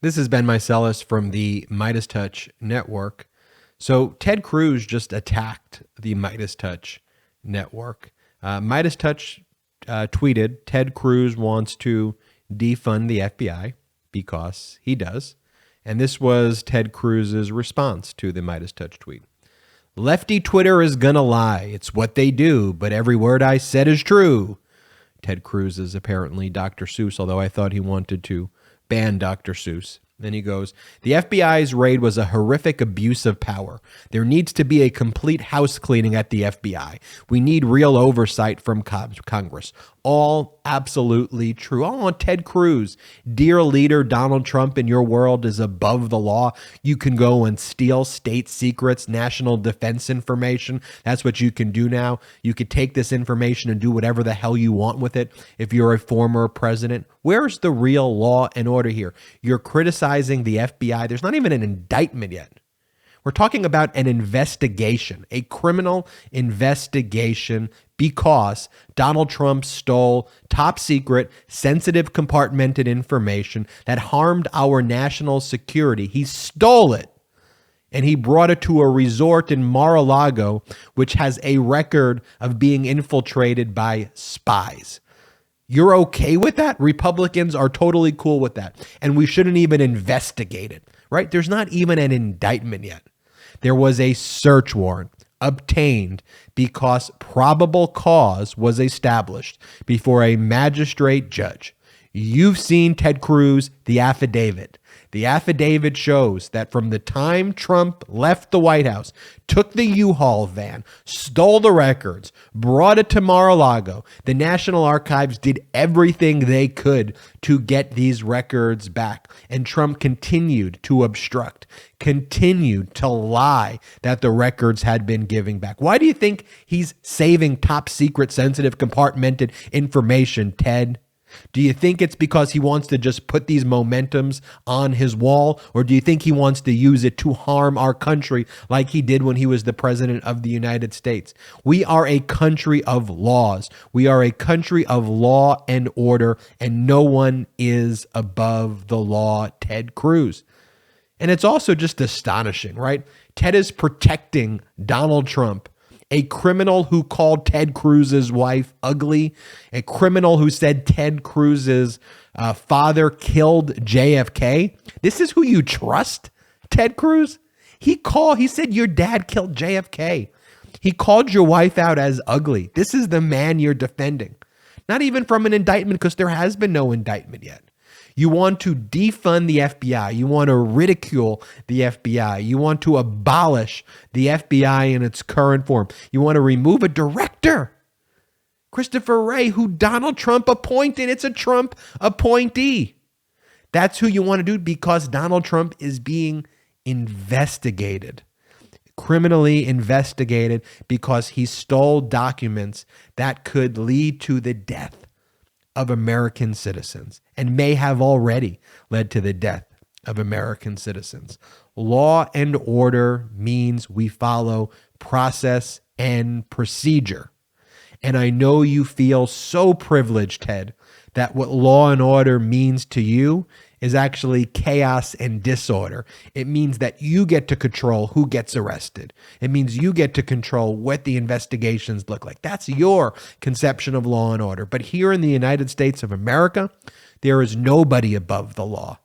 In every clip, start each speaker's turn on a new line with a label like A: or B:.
A: This is Ben Meiselas from the MeidasTouch network. So Ted Cruz just attacked the MeidasTouch network. MeidasTouch tweeted, Ted Cruz wants to defund the FBI because he does. And this was Ted Cruz's response to the MeidasTouch tweet. Lefty Twitter is gonna lie. It's what they do, but every word I said is true. Ted Cruz is apparently Dr. Seuss, although I thought he wanted to ban Dr. Seuss. Then he goes, the FBI's raid was a horrific abuse of power. There needs to be a complete house cleaning at the FBI. We need real oversight from Congress. All absolutely true. Oh, Ted Cruz, dear leader Donald Trump in your world is above the law. You can go and steal state secrets, national defense information. That's what you can do now. You could take this information and do whatever the hell you want with it if you're a former president. Where's the real law and order here? You're criticizing the FBI. There's not even an indictment yet. We're talking about an investigation, a criminal investigation, because Donald Trump stole top secret, sensitive, compartmented information that harmed our national security. He stole it, and he brought it to a resort in Mar-a-Lago, which has a record of being infiltrated by spies. You're okay with that? Republicans are totally cool with that. And we shouldn't even investigate it, right? There's not even an indictment yet. There was a search warrant obtained because probable cause was established before a magistrate judge. You've seen, Ted Cruz, the affidavit. The affidavit shows that from the time Trump left the White House, took the U-Haul van, stole the records, brought it to Mar-a-Lago, the National Archives did everything they could to get these records back. And Trump continued to obstruct, continued to lie that the records had been given back. Why do you think he's saving top secret, sensitive, compartmented information, Ted? Do you think it's because he wants to just put these momentums on his wall, or do you think he wants to use it to harm our country like he did when he was the president of the United States? We are a country of laws. We are a country of law and order, and no one is above the law, Ted Cruz. And it's also just astonishing, right? Ted is protecting Donald Trump, a criminal who called Ted Cruz's wife ugly, a criminal who said Ted Cruz's father killed JFK. This is who you trust, Ted Cruz? He said your dad killed JFK. He called your wife out as ugly. This is the man you're defending. Not even from an indictment, because there has been no indictment yet. You want to defund the FBI. You want to ridicule the FBI. You want to abolish the FBI in its current form. You want to remove a director, Christopher Wray, who Donald Trump appointed. It's a Trump appointee. That's who you want to do because Donald Trump is being investigated, criminally investigated, because he stole documents that could lead to the death of American citizens and may have already led to the death of American citizens. Law and order means we follow process and procedure. And I know you feel so privileged, Ted, that what law and order means to you is actually chaos and disorder. It means that you get to control who gets arrested. It means you get to control what the investigations look like. That's your conception of law and order. But here in the United States of America, there is nobody above the law.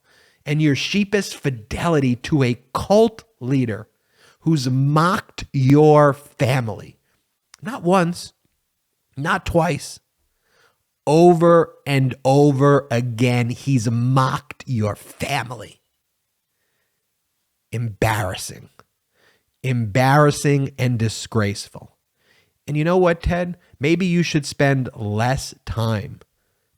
A: And your sheepish fidelity to a cult leader who's mocked your family, not once, not twice, over and over again, he's mocked your family. Embarrassing. Embarrassing and disgraceful. And you know what, Ted? Maybe you should spend less time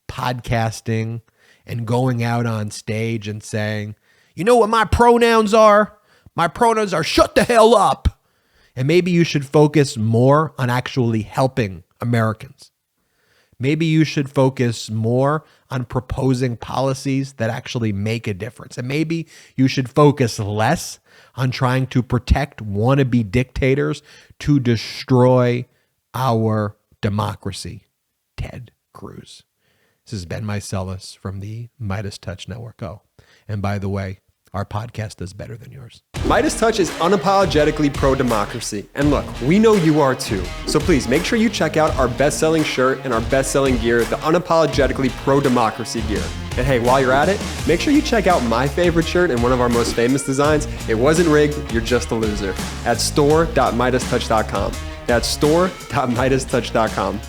A: podcasting and going out on stage and saying, you know what my pronouns are? My pronouns are shut the hell up. And maybe you should focus more on actually helping Americans. Maybe you should focus more on proposing policies that actually make a difference. And maybe you should focus less on trying to protect wannabe dictators to destroy our democracy. Ted Cruz. This is Ben Meiselas from the MeidasTouch Network. Oh, And by the way, our podcast does better than yours.
B: MeidasTouch is unapologetically pro-democracy. And look, we know you are too. So please make sure you check out our best-selling shirt and our best-selling gear, the unapologetically pro-democracy gear. And hey, while you're at it, make sure you check out my favorite shirt and one of our most famous designs. It wasn't rigged, you're just a loser. At store.meidastouch.com. That's store.meidastouch.com.